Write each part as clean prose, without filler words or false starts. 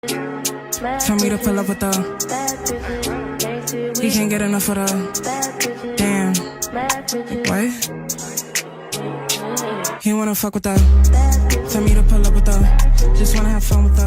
Tell me to pull up with the. He can't get enough of the. Damn. What? He wanna fuck with that. Tell me to pull up with the. Just wanna have fun with the.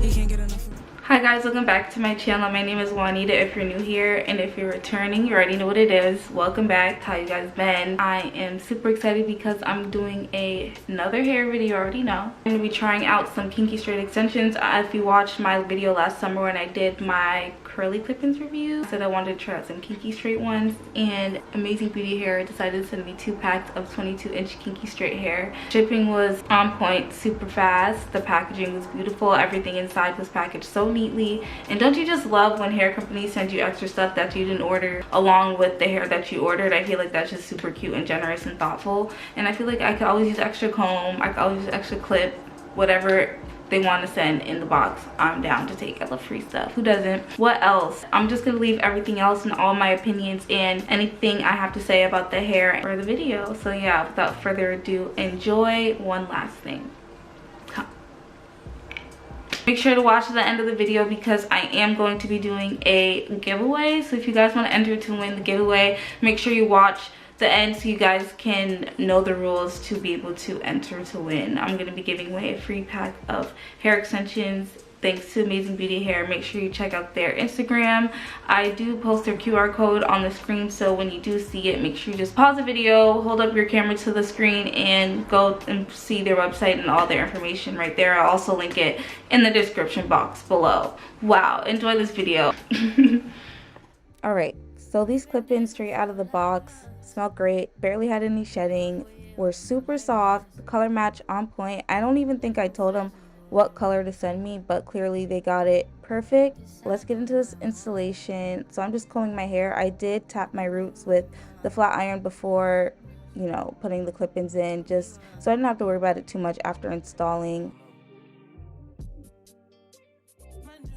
He can't get enough of the. Hi guys, welcome back to my channel. My name is Juanita if you're new here, and if you're returning, you already know what it is. Welcome back. How you guys been? I am super excited because I'm doing another hair video. You already know. I'm gonna be trying out some kinky straight extensions. If you watched my video last summer when I did my curly clip-ins review, I said I wanted to try out some kinky straight ones, and Amazing Beauty Hair decided to send me 2 packs of 22-inch kinky straight hair. Shipping was on point, super fast. The packaging was beautiful. Everything inside was packaged so neatly. And don't you just love when hair companies send you extra stuff that you didn't order along with the hair that you ordered? I feel like that's just super cute and generous and thoughtful. And I feel like I could always use extra comb, I could always use extra clip, whatever they want to send in the box. I'm down to take. I love free stuff. Who doesn't? What else? I'm just gonna leave everything else and all my opinions and anything I have to say about the hair for the video. So yeah, without further ado, enjoy. One last thing. Make sure to watch the end of the video because I am going to be doing a giveaway. So if you guys want to enter to win the giveaway, make sure you watch the end so you guys can know the rules to be able to enter to win. I'm going to be giving away a free pack of hair extensions thanks to Amazing Beauty Hair. Make sure you check out their Instagram. I do post their QR code on the screen, so when you do see it, make sure you just pause the video, hold up your camera to the screen, and go and see their website and all their information right there. I'll also link it in the description box below. Wow, enjoy this video. Alright, so these clip-ins straight out of the box smell great, barely had any shedding, were super soft, the color match on point. I don't even think I told them what color to send me, but clearly they got it perfect. Let's get into this installation. So I'm just combing my hair. I did tap my roots with the flat iron before, you know, putting the clip-ins in, just so I didn't have to worry about it too much after installing.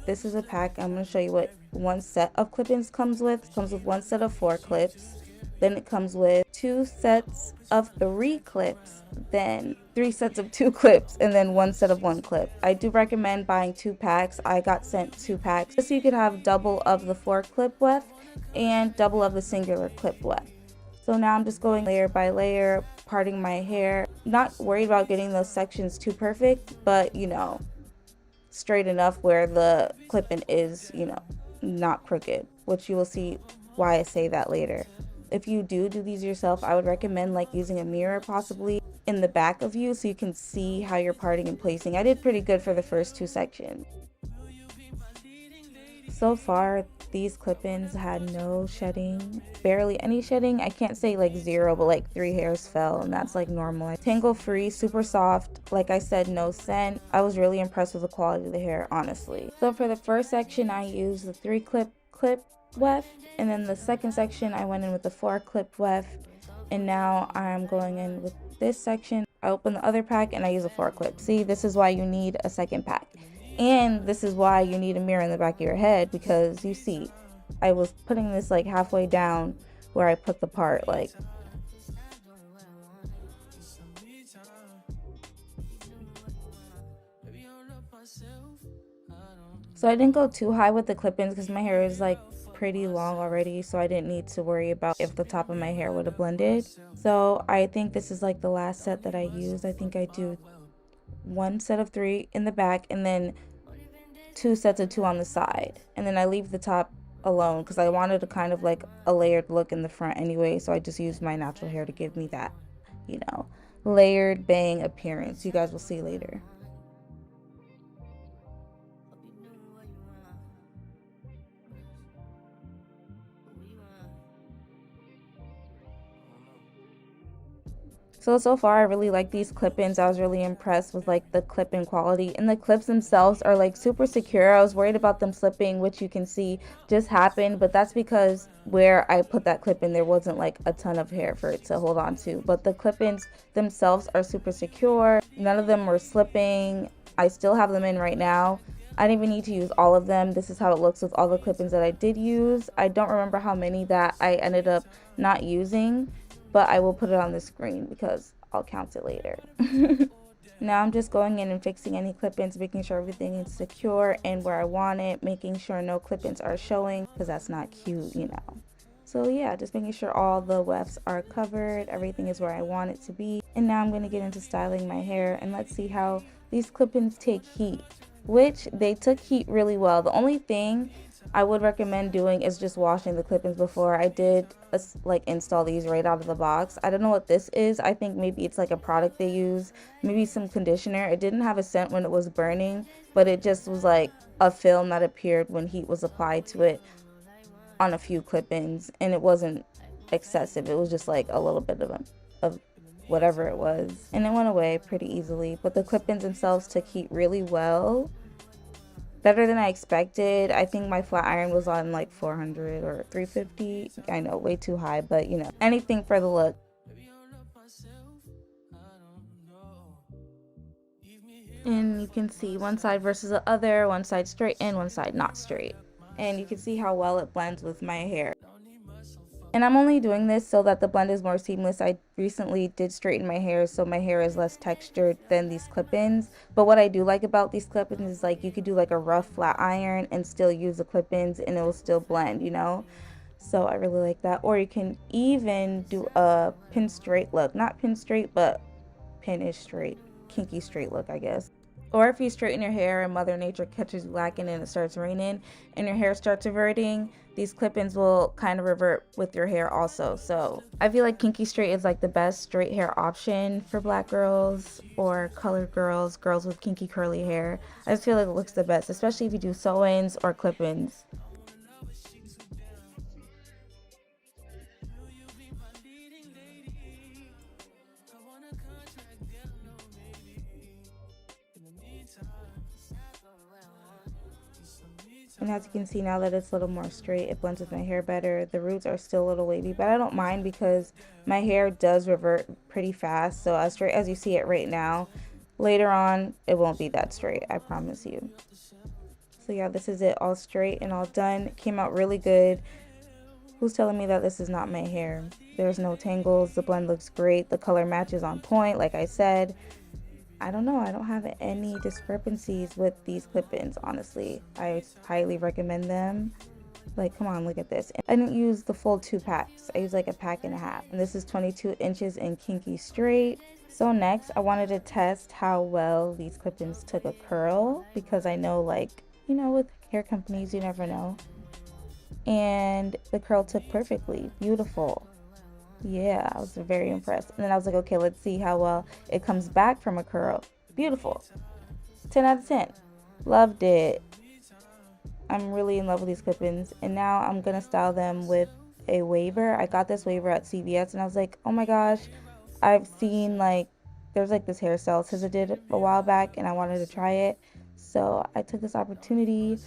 This is a pack. I'm going to show you what one set of clip-ins comes with. It comes with one set of 4 clips. Then it comes with 2 sets of 3 clips, then 3 sets of 2 clips, and then 1 set of 1 clip. I do recommend buying 2 packs. I got sent 2 packs just so you could have double of the 4 clip width and double of the singular clip width. So now I'm just going layer by layer, parting my hair. Not worried about getting those sections too perfect, but you know, straight enough where the clip-in is, you know, not crooked, which you will see why I say that later. If you do these yourself, I would recommend like using a mirror possibly in the back of you so you can see how you're parting and placing. I did pretty good for the first 2 sections. So far, these clip-ins had no shedding, barely any shedding. I can't say like 0, but like 3 hairs fell, and that's like normal. Tangle free, super soft. Like I said, no scent. I was really impressed with the quality of the hair, honestly. So for the first section, I used the 3 clip weft, and then the second section I went in with the 4 clip weft, and now I'm going in with this section. I open the other pack and I use a 4 clip. See, this is why you need a second pack, and this is why you need a mirror in the back of your head, because you see I was putting this like halfway down where I put the part, like so I didn't go too high with the clip-ins because my hair is like pretty long already, so I didn't need to worry about if the top of my hair would have blended. So I think this is like the last set that I used. I think I do 1 set of 3 in the back and then 2 sets of 2 on the side, and then I leave the top alone because I wanted a kind of like a layered look in the front anyway, so I just used my natural hair to give me that, you know, layered bang appearance. You guys will see later. So far I really like these clip-ins. I was really impressed with like the clip-in quality, and the clips themselves are like super secure. I was worried about them slipping, which you can see just happened, but that's because where I put that clip in there wasn't like a ton of hair for it to hold on to. But the clip-ins themselves are super secure. None of them were slipping. I still have them in right now. I didn't even need to use all of them. This is how it looks with all the clip-ins that I did use. I don't remember how many that I ended up not using, but I will put it on the screen because I'll count it later. Now I'm just going in and fixing any clip-ins, making sure everything is secure and where I want it, making sure no clip-ins are showing because that's not cute, you know. So yeah, just making sure all the wefts are covered, everything is where I want it to be. And now I'm going to get into styling my hair, and let's see how these clip-ins take heat, which they took heat really well. The only thing I would recommend doing is just washing the clip-ins before. I did like install these right out of the box. I don't know what this is. I think maybe it's like a product they use, maybe some conditioner. It didn't have a scent when it was burning, but it just was like a film that appeared when heat was applied to it on a few clip-ins, and it wasn't excessive. It was just like a little bit of whatever it was, and it went away pretty easily. But the clip-ins themselves took heat really well, better than I expected. I think my flat iron was on like 400 or 350. I know, way too high, but you know, anything for the look. And you can see one side versus the other, one side straight and one side not straight. And you can see how well it blends with my hair. And I'm only doing this so that the blend is more seamless. I recently did straighten my hair, so my hair is less textured than these clip-ins. But what I do like about these clip-ins is like you could do like a rough flat iron and still use the clip-ins and it will still blend, you know? So I really like that. Or you can even do a pin straight look. Not pin straight, but pin-ish straight. Kinky straight look, I guess. Or if you straighten your hair and Mother Nature catches you lacking and it starts raining and your hair starts reverting, these clip-ins will kind of revert with your hair also. So I feel like Kinky Straight is like the best straight hair option for black girls or colored girls, girls with kinky curly hair. I just feel like it looks the best, especially if you do sew-ins or clip-ins. And as you can see, now that it's a little more straight, it blends with my hair better. The roots are still a little wavy, but I don't mind because my hair does revert pretty fast. So as straight as you see it right now, later on, it won't be that straight, I promise you. So yeah, this is it, all straight and all done. Came out really good. Who's telling me that this is not my hair? There's no tangles. The blend looks great. The color match is on point, like I said. I don't know, I don't have any discrepancies with these clip-ins, honestly. I highly recommend them. Like, come on, look at this. I didn't use the full 2 packs. I used like a pack and a half. And this is 22 inches in Kinky Straight. So next, I wanted to test how well these clip-ins took a curl, because I know, like, you know, with hair companies, you never know. And the curl took perfectly. Beautiful. Yeah, I was very impressed. And then I was like, okay, let's see how well it comes back from a curl. Beautiful. 10 out of 10. Loved it. I'm really in love with these clip-ins. And now I'm going to style them with a waver. I got this waver at CVS and I was like, oh my gosh, I've seen like, there's like this hairstyle SZA did a while back and I wanted to try it. So I took this opportunity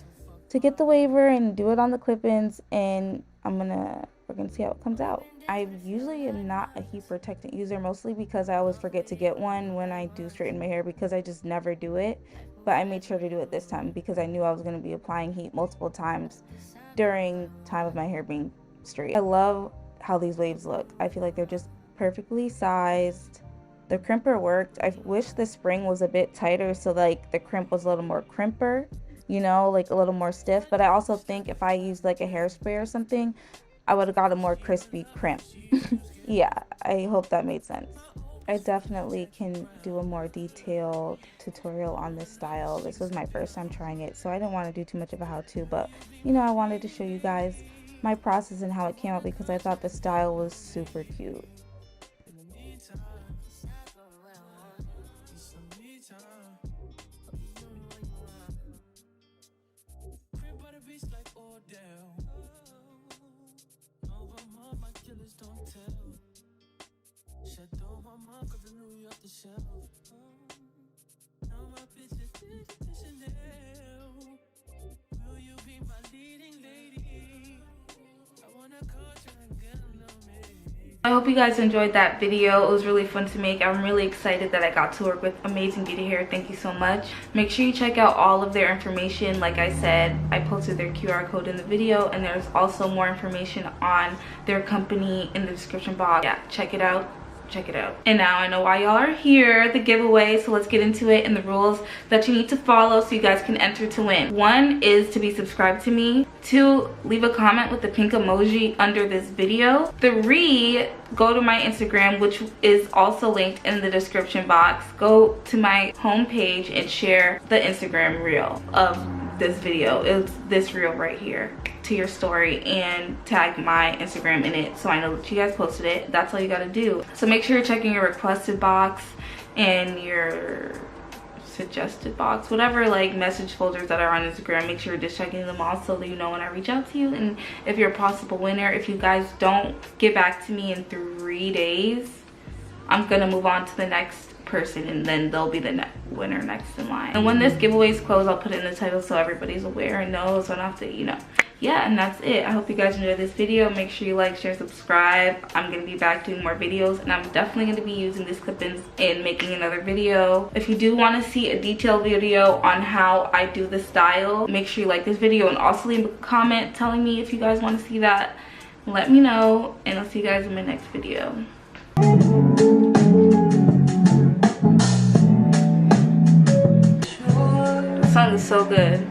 to get the waver and do it on the clip-ins, and we're gonna see how it comes out. I usually am not a heat protectant user, mostly because I always forget to get one when I do straighten my hair because I just never do it. But I made sure to do it this time because I knew I was going to be applying heat multiple times during time of my hair being straight. I love how these waves look. I feel like they're just perfectly sized. The crimper worked. I wish the spring was a bit tighter so like the crimp was a little more crimper, you know, like a little more stiff. But I also think if I used like a hairspray or something, I would have got a more crispy crimp. Yeah, I hope that made sense. I definitely can do a more detailed tutorial on this style. This was my first time trying it, so I didn't want to do too much of a how-to, but you know, I wanted to show you guys my process and how it came out because I thought the style was super cute. I hope you guys enjoyed that video. It was really fun to make. I'm really excited that I got to work with Amazing Beauty Hair. Thank you so much. Make sure you check out all of their information. Like I said, I posted their QR code in the video, and there's also more information on their company in the description box. Yeah, check it out. check it out. And now I know why y'all are here, the giveaway, so let's get into it and the rules that you need to follow so you guys can enter to win. 1 is to be subscribed to me. 2, leave a comment with the pink emoji under this video. 3, go to my Instagram, which is also linked in the description box. Go to my homepage and share the Instagram reel of this video. It's this reel right here, to your story, and tag my Instagram in it so I know that you guys posted it. That's all you gotta do. So make sure you're checking your requested box and your suggested box, whatever like message folders that are on Instagram. Make sure you're just checking them all so that you know when I reach out to you. And if you're a possible winner, if you guys don't get back to me in 3 days, I'm gonna move on to the next person, and then they'll be the winner next in line. And when this giveaway is closed, I'll put it in the title so everybody's aware and knows, so I don't have to, you know. Yeah, and that's it. I hope you guys enjoyed this video. Make sure you like, share, subscribe. I'm gonna be back doing more videos, and I'm definitely gonna be using these clip-ins in making another video. If you do want to see a detailed video on how I do the style, make sure you like this video and also leave a comment telling me if you guys want to see that. Let me know, and I'll see you guys in my next video. The song is so good.